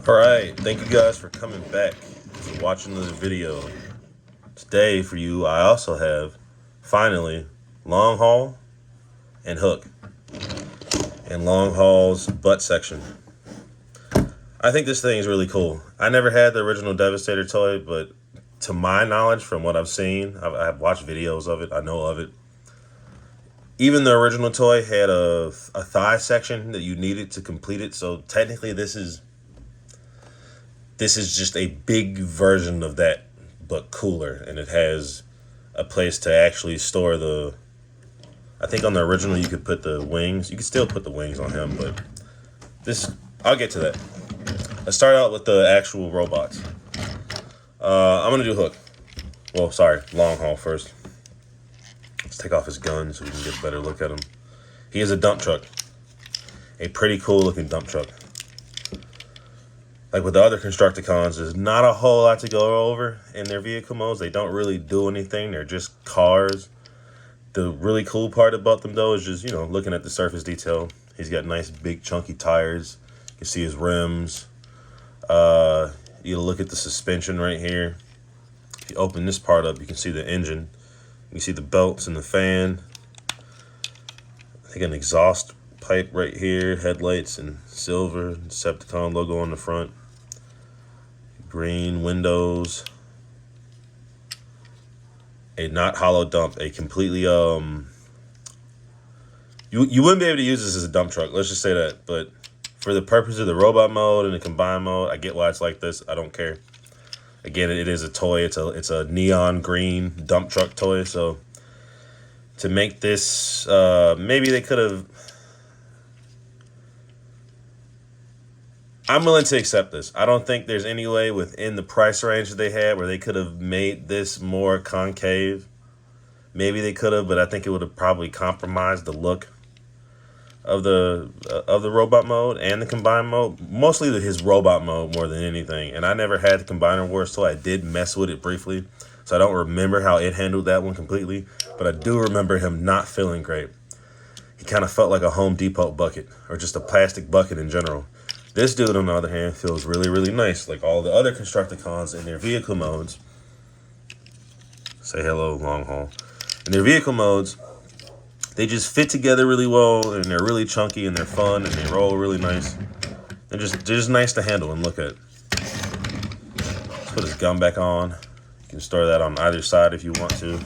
All right, thank you guys for coming back for watching this video. Today for you, I also have finally long haul and hook and long haul's butt section. I think this thing is really cool. I never had the original Devastator toy, but to my knowledge, from what I've seen, I've watched videos of it. I know of it. Even the original toy had a thigh section that you needed to complete it. So technically, this is just a big version of that, but cooler, and it has a place to actually store the. I think on the original you could put the wings. You could still put the wings on him, but this, I'll get to that. Let's start out with the actual robots. I'm gonna do hook. Well, sorry, long haul first. Let's take off his gun so we can get a better look at him. He is a dump truck, a pretty cool looking dump truck. Like with the other Constructicons, there's not a whole lot to go over in their vehicle modes. They don't really do anything. They're just cars. The really cool part about them, though, is just, looking at the surface detail. He's got nice, big, chunky tires. You can see his rims. You look at the suspension right here. If you open this part up, you can see the engine. You can see the belts and the fan. I think an exhaust pipe right here. Headlights in silver. Decepticon logo on the front. Green windows. A not hollow dump. A completely you wouldn't be able to use this as a dump truck. Let's just say that. But for the purpose of the robot mode and the combined mode, I get why it's like this. I don't care. Again, it is a toy. It's a neon green dump truck toy. So to make this, maybe they could have. I'm willing to accept this. I don't think there's any way within the price range that they had where they could have made this more concave. Maybe they could have, but I think it would have probably compromised the look of the robot mode and the combined mode. Mostly his robot mode more than anything. And I never had the Combiner Wars toy. I did mess with it briefly, so I don't remember how it handled that one completely. But I do remember him not feeling great. He kind of felt like a Home Depot bucket or just a plastic bucket in general. This dude, on the other hand, feels really, really nice, like all the other Constructicons in their vehicle modes. Say hello, long haul. In their vehicle modes, they just fit together really well, and they're really chunky, and they're fun, and they roll really nice. They're just nice to handle and look at. Let's put his gun back on. You can store that on either side if you want to.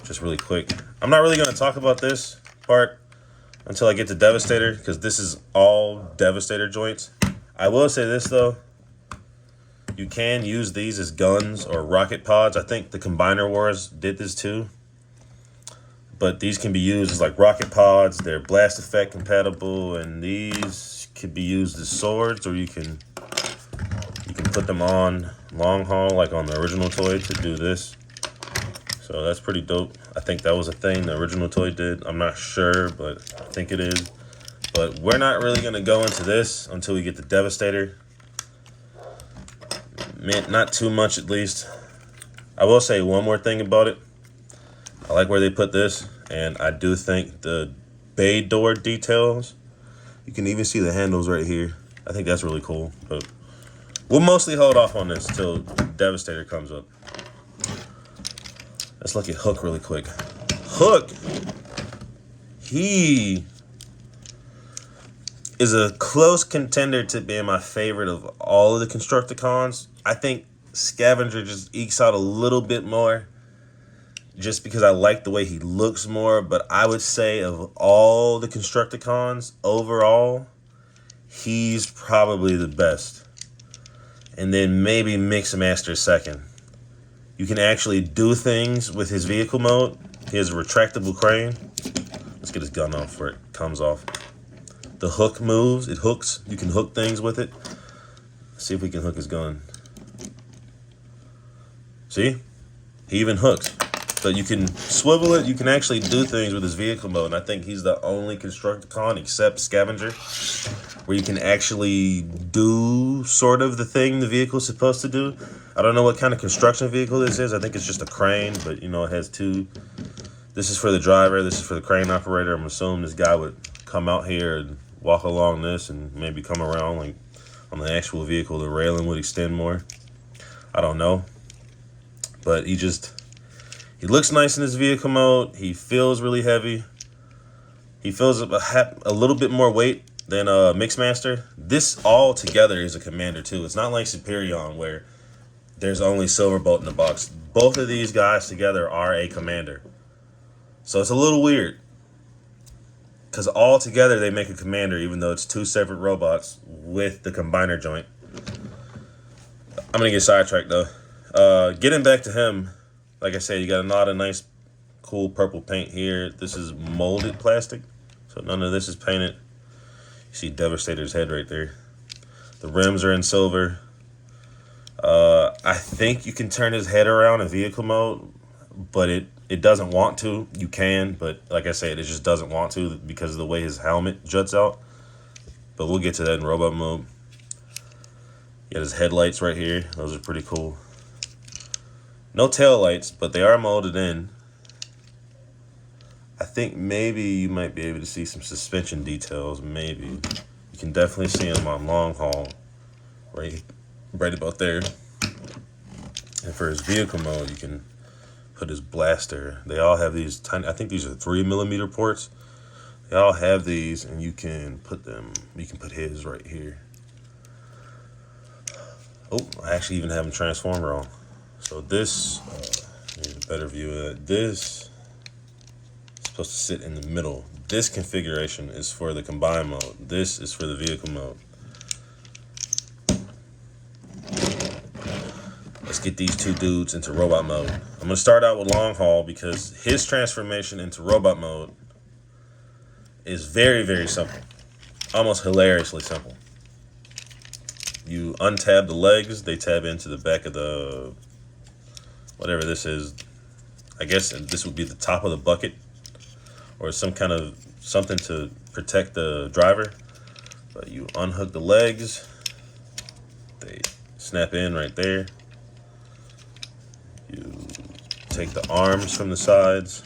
Just really quick. I'm not really going to talk about this part until I get to Devastator, because this is all Devastator joints. I will say this, though. You can use these as guns or rocket pods. I think the Combiner Wars did this too. But these can be used as like rocket pods. They're blast effect compatible, and these could be used as swords, or you can put them on long haul, like on the original toy, to do this. So that's pretty dope. I think that was a thing the original toy did. I'm not sure, but I think it is. But we're not really going to go into this until we get the Devastator. Not too much, at least. I will say one more thing about it. I like where they put this, and I do think the bay door details, you can even see the handles right here. I think that's really cool. But we'll mostly hold off on this till Devastator comes up. Let's look at Hook really quick. Hook, he is a close contender to being my favorite of all of the Constructicons. I think Scavenger just ekes out a little bit more just because I like the way he looks more. But I would say of all the Constructicons overall, he's probably the best. And then maybe Mixmaster second. You can actually do things with his vehicle mode. He has a retractable crane. Let's get his gun off before it comes off. The hook moves. It hooks. You can hook things with it. Let's see if we can hook his gun. See? He even hooks. So you can swivel it. You can actually do things with his vehicle mode. And I think he's the only Constructicon except Scavenger where you can actually do sort of the thing the vehicle's supposed to do. I don't know what kind of construction vehicle this is. I think it's just a crane, but it has two. This is for the driver. This is for the crane operator. I'm assuming this guy would come out here and walk along this and maybe come around like On the actual vehicle, the railing would extend more. I don't know. But he looks nice in his vehicle mode. He feels really heavy. He feels a little bit more weight than Mixmaster. This all together is a Commander too. It's not like Superion where there's only Silverbolt in the box. Both of these guys together are a Commander. So it's a little weird. Because all together they make a Commander, even though it's two separate robots with the combiner joint. I'm going to get sidetracked though. Getting back to him, like I said, you got a lot of nice, cool purple paint here. This is molded plastic, so none of this is painted. You see Devastator's head right there. The rims are in silver. I think you can turn his head around in vehicle mode, but it doesn't want to. You can, but like I said, it just doesn't want to because of the way his helmet juts out. But we'll get to that in robot mode. He got his headlights right here. Those are pretty cool. No tail lights, but they are molded in. I think maybe you might be able to see some suspension details. Maybe. You can definitely see them on long haul. Right about there. And for his vehicle mode, you can put his blaster. They all have these tiny, I think these are 3mm ports. They all have these, and you can put them, you can put his right here. Oh, I actually even have him transform wrong. So this, here's a better view of it. This is supposed to sit in the middle. This configuration is for the combine mode. This is for the vehicle mode. Let's get these two dudes into robot mode. I'm going to start out with long haul because his transformation into robot mode is very, very simple. Almost hilariously simple. You untab the legs, they tab into the back of the, whatever this is. I guess this would be the top of the bucket or some kind of something to protect the driver. But you unhook the legs, they snap in right there. You take the arms from the sides.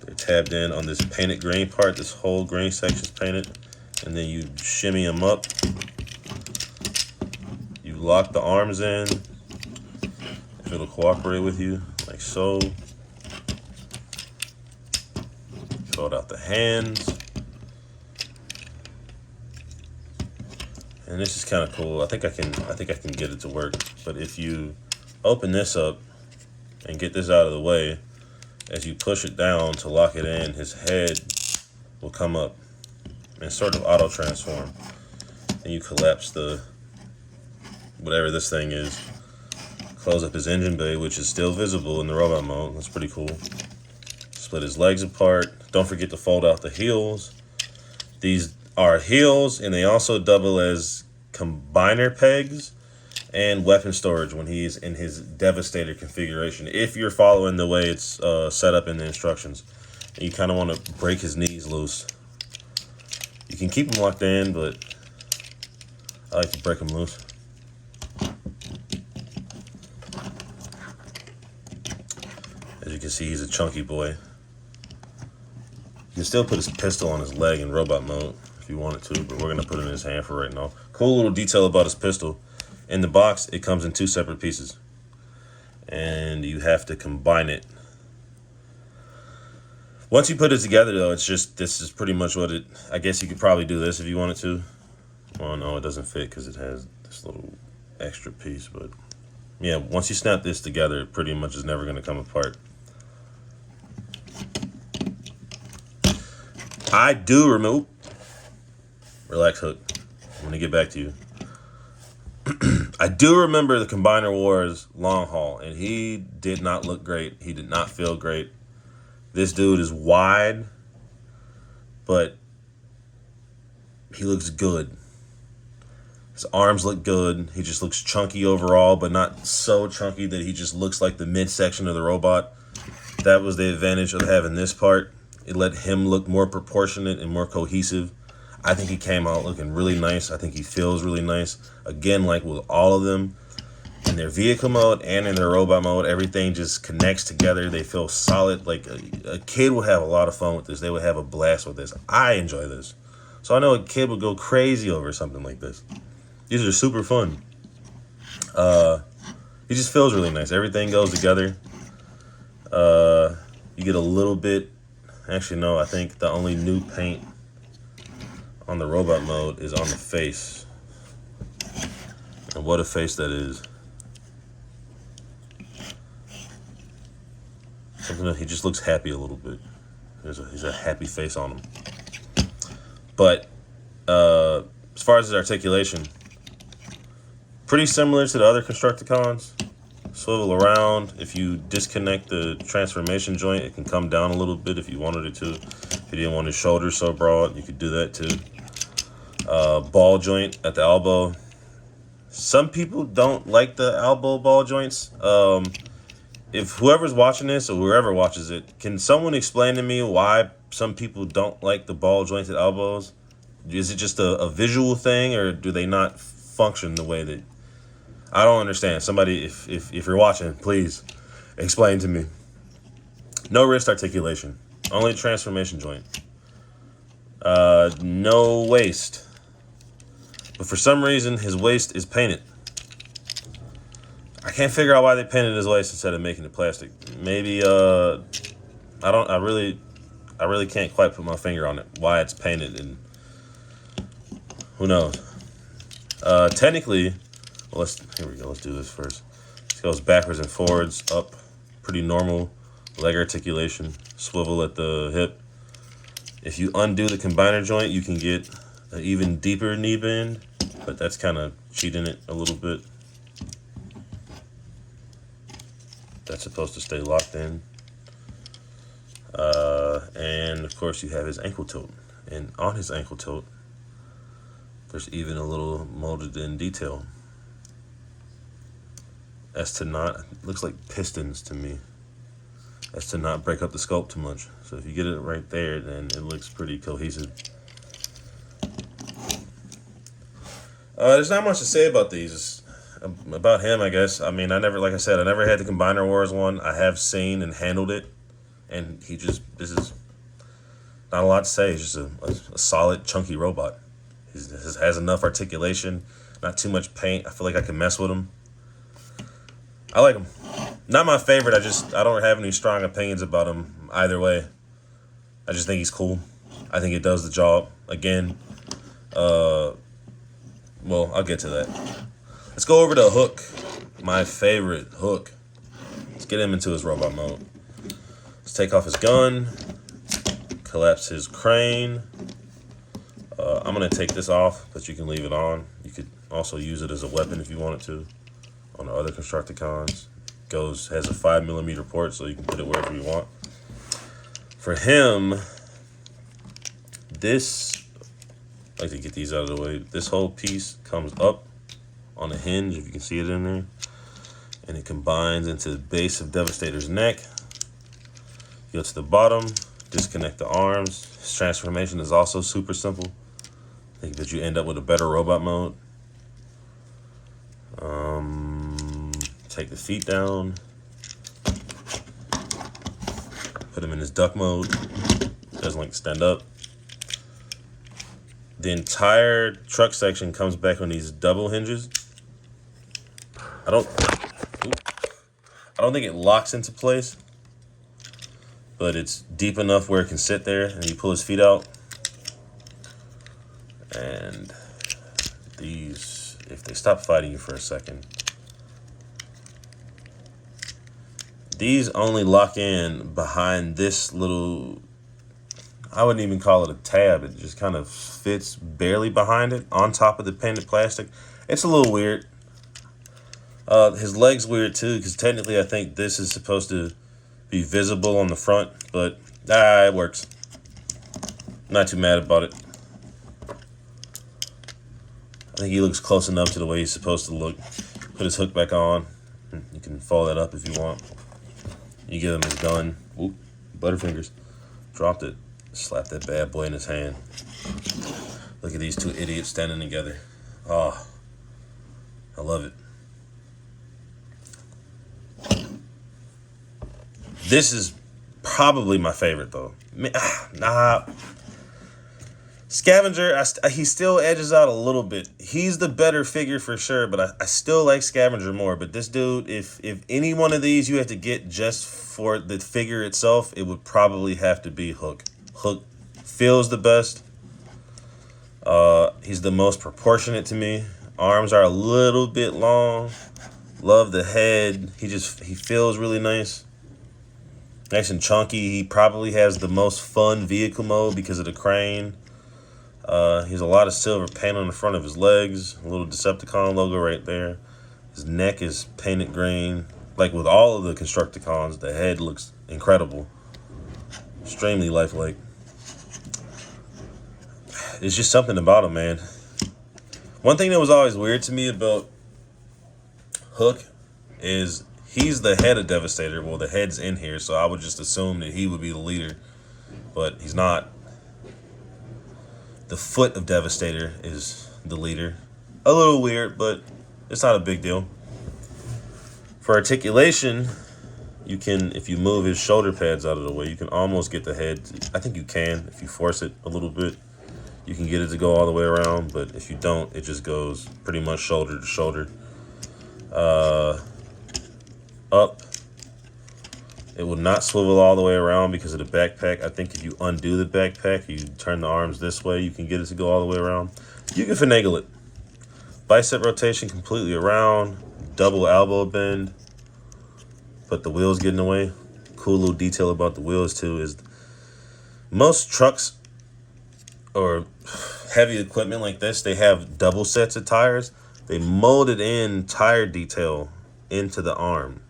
They're tabbed in on this painted green part. This whole green section is painted. And then you shimmy them up. You lock the arms in. If it'll cooperate with you, like so. Fold out the hands. And this is kind of cool. I think I can get it to work. But if you open this up and get this out of the way, as you push it down to lock it in, his head will come up and sort of auto transform. And you collapse the, whatever this thing is, close up his engine bay, which is still visible in the robot mode. That's pretty cool. Split his legs apart. Don't forget to fold out the heels. These are heels, and they also double as combiner pegs and weapon storage when he's in his Devastator configuration. If you're following the way it's set up in the instructions, and you kind of want to break his knees loose. You can keep them locked in, but I like to break them loose. As you can see, he's a chunky boy. You can still put his pistol on his leg in robot mode if you wanted to, but we're going to put it in his hand for right now. Cool little detail about his pistol. In the box, it comes in two separate pieces. And you have to combine it. Once you put it together, though, it's just, this is pretty much what it, I guess you could probably do this if you wanted to. Well, no, it doesn't fit because it has this little extra piece, but yeah, once you snap this together, it pretty much is never going to come apart. I do remove, relax, Hook, I'm going to get back to you. I do remember the Combiner Wars long haul, and he did not look great. He did not feel great. This dude is wide, but he looks good. His arms look good. He just looks chunky overall, but not so chunky that he just looks like the midsection of the robot. That was the advantage of having this part. It let him look more proportionate and more cohesive. I think he came out looking really nice. I think he feels really nice. Again, like with all of them, in their vehicle mode and in their robot mode, everything just connects together. They feel solid. Like a kid would have a lot of fun with this. They would have a blast with this. I enjoy this. So I know a kid would go crazy over something like this. These are super fun. He just feels really nice. Everything goes together. You get a little bit. Actually, no. I think the only new paint on the robot mode is on the face. And what a face that is. He just looks happy a little bit. He's a happy face on him. But as far as his articulation, pretty similar to the other Constructicons. Swivel around. If you disconnect the transformation joint, it can come down a little bit if you wanted it to. If you didn't want his shoulders so broad, you could do that too. Ball joint at the elbow. Some people don't like the elbow ball joints. If whoever's watching this or whoever watches it, can someone explain to me why some people don't like the ball jointed elbows? Is it just a visual thing, or do they not function the way that... I don't understand. Somebody, if you're watching, please explain to me. No wrist articulation. Only transformation joint. No waist. But for some reason, his waist is painted. I can't figure out why they painted his waist instead of making it plastic. Maybe, I really can't quite put my finger on it, why it's painted, and who knows. Technically, well, here we go, let's do this first. It goes backwards and forwards, up, pretty normal. Leg articulation, swivel at the hip. If you undo the combiner joint, you can get an even deeper knee bend, but that's kind of cheating it a little bit. That's supposed to stay locked in. And of course you have his ankle tilt. And on his ankle tilt, there's even a little molded in detail. As to not, looks like pistons to me. As to not break up the sculpt too much. So if you get it right there, then it looks pretty cohesive. There's not much to say about these. About him, I guess. I mean, like I said, I never had the Combiner Wars one. I have seen and handled it. And this is not a lot to say. He's just a solid, chunky robot. He has enough articulation, not too much paint. I feel like I can mess with him. I like him. Not my favorite. I don't have any strong opinions about him either way. I just think he's cool. I think it does the job. Again, well, I'll get to that. Let's go over to Hook, my favorite, Hook. Let's get him into his robot mode. Let's take off his gun, collapse his crane. I'm going to take this off, but you can leave it on. You could also use it as a weapon if you wanted to on the other Constructicons. Has a 5mm port, so you can put it wherever you want. For him, I like to get these out of the way. This whole piece comes up on a hinge, if you can see it in there, and it combines into the base of Devastator's neck. You go to the bottom, disconnect the arms. His transformation is also super simple. I think that you end up with a better robot mode. Take the feet down, put him in his duck mode. Doesn't like to stand up. The entire truck section comes back on these double hinges. I don't think it locks into place, but it's deep enough where it can sit there, and you pull his feet out. And these, if they stop fighting you for a second, these only lock in behind this little, I wouldn't even call it a tab. It just kind of fits barely behind it on top of the painted plastic. It's a little weird. His leg's weird too, because technically I think this is supposed to be visible on the front, but it works. Not too mad about it. I think he looks close enough to the way he's supposed to look. Put his hook back on. You can follow that up if you want. You give him his gun. Oop, Butterfingers. Dropped it. Slap that bad boy in his hand. Look at these two idiots standing together. Oh, I love it. This is probably my favorite, though. Scavenger, he still edges out a little bit. He's the better figure for sure, but I still like Scavenger more. But this dude, if any one of these you had to get just for the figure itself, it would probably have to be Hook. Hook feels the best. He's the most proportionate to me. Arms are a little bit long. Love the head. He feels really nice. Nice and chunky. He probably has the most fun vehicle mode because of the crane. He has a lot of silver paint on the front of his legs. A little Decepticon logo right there. His neck is painted green. Like with all of the Constructicons, the head looks incredible. Extremely lifelike. It's just something about him, man. One thing that was always weird to me about Hook is he's the head of Devastator. Well, the head's in here, so I would just assume that he would be the leader. But he's not. The foot of Devastator is the leader. A little weird, but it's not a big deal. For articulation, you can, if you move his shoulder pads out of the way, you can almost get the head. I think you can, if you force it a little bit. You can get it to go all the way around, but if you don't, it just goes pretty much shoulder to shoulder. Up. It will not swivel all the way around because of the backpack. I think if you undo the backpack, you turn the arms this way, you can get it to go all the way around. You can finagle it. Bicep rotation completely around. Double elbow bend. But the wheels get in the way. Cool little detail about the wheels too is most trucks or heavy equipment like this, they have double sets of tires. They molded in tire detail into the arm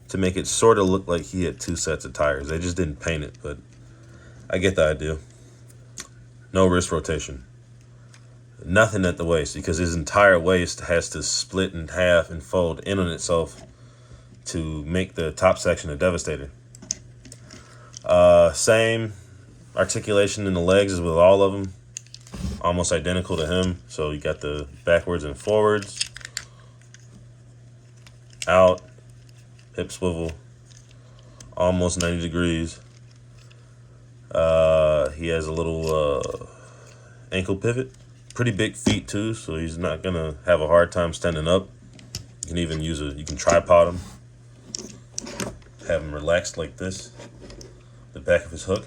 to make it sort of look like he had two sets of tires. They just didn't paint it, but I get the idea. No wrist rotation. Nothing at the waist because his entire waist has to split in half and fold in on itself to make the top section a Devastator. Same articulation in the legs as with all of them. Almost identical to him. So you got the backwards and forwards. Out. Hip swivel. Almost 90 degrees. He has a little ankle pivot. Pretty big feet too, so he's not gonna have a hard time standing up. You can even you can tripod him. Have him relaxed like this. The back of his hook.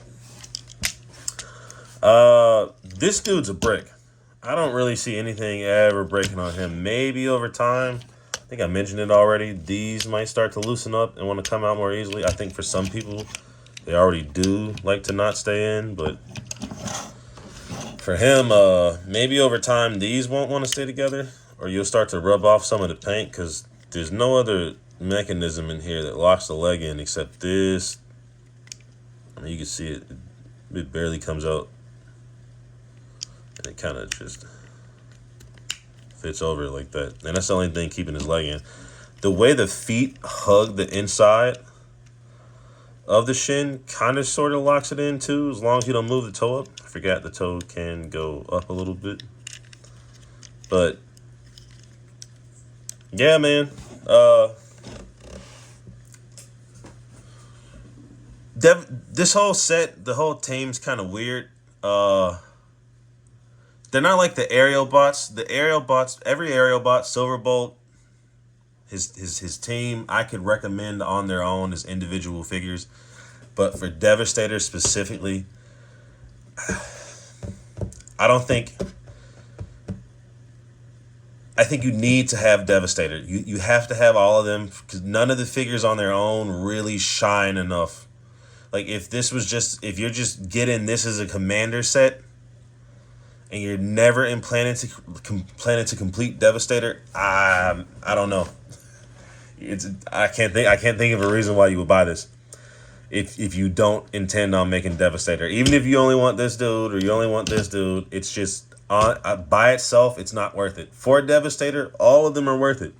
This dude's a brick. I don't really see anything ever breaking on him. Maybe over time. I think I mentioned it already. These might start to loosen up and want to come out more easily. I think for some people, they already do like to not stay in, but for him, maybe over time these won't want to stay together, or you'll start to rub off some of the paint because there's no other mechanism in here that locks the leg in except this. I mean, you can see it. It barely comes out. And it kind of just fits over like that. And that's the only thing keeping his leg in. The way the feet hug the inside of the shin kind of sort of locks it in too, as long as you don't move the toe up. I forgot the toe can go up a little bit. But yeah, man. This whole set, the whole team's kind of weird. They're not like the aerial bots. The aerial bots, every aerial bot, Silverbolt, his team, I could recommend on their own as individual figures. But for Devastator specifically, I think you need to have Devastator. You have to have all of them because none of the figures on their own really shine enough. Like if you're just getting this as a commander set and you're never planning to complete Devastator, I don't know. I can't think of a reason why you would buy this. If you don't intend on making Devastator, even if you only want this dude or you only want this dude, it's just by itself, it's not worth it. For Devastator, all of them are worth it.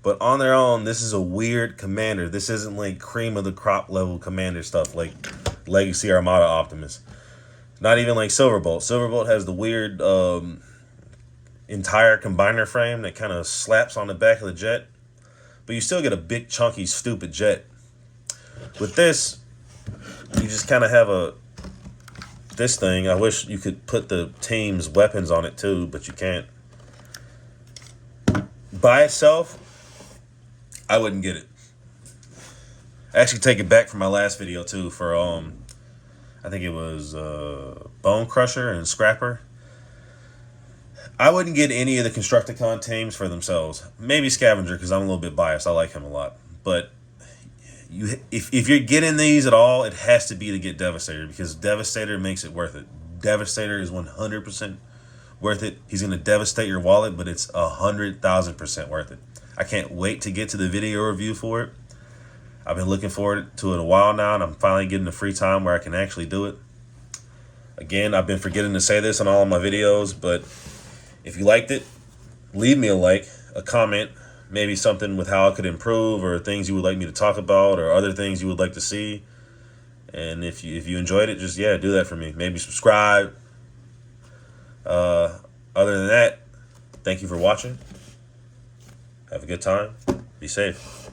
But on their own, this is a weird commander. This isn't like cream of the crop level commander stuff like Legacy Armada Optimus. Not even like Silverbolt. Silverbolt has the weird entire combiner frame that kind of slaps on the back of the jet. But you still get a big, chunky, stupid jet. With this, you just kind of have a this thing. I wish you could put the team's weapons on it too, but you can't. By itself, I wouldn't get it. I actually take it back from my last video too for I think it was Bone Crusher and Scrapper. I wouldn't get any of the Constructicon teams for themselves. Maybe Scavenger, because I'm a little bit biased. I like him a lot. But if you're getting these at all, it has to be to get Devastator, because Devastator makes it worth it. Devastator is 100% worth it. He's going to devastate your wallet, but it's 100,000% worth it. I can't wait to get to the video review for it. I've been looking forward to it a while now, and I'm finally getting the free time where I can actually do it. Again, I've been forgetting to say this on all of my videos, but if you liked it, leave me a like, a comment, maybe something with how I could improve, or things you would like me to talk about, or other things you would like to see. And if you enjoyed it, just, yeah, do that for me. Maybe subscribe. Other than that, thank you for watching. Have a good time. Be safe.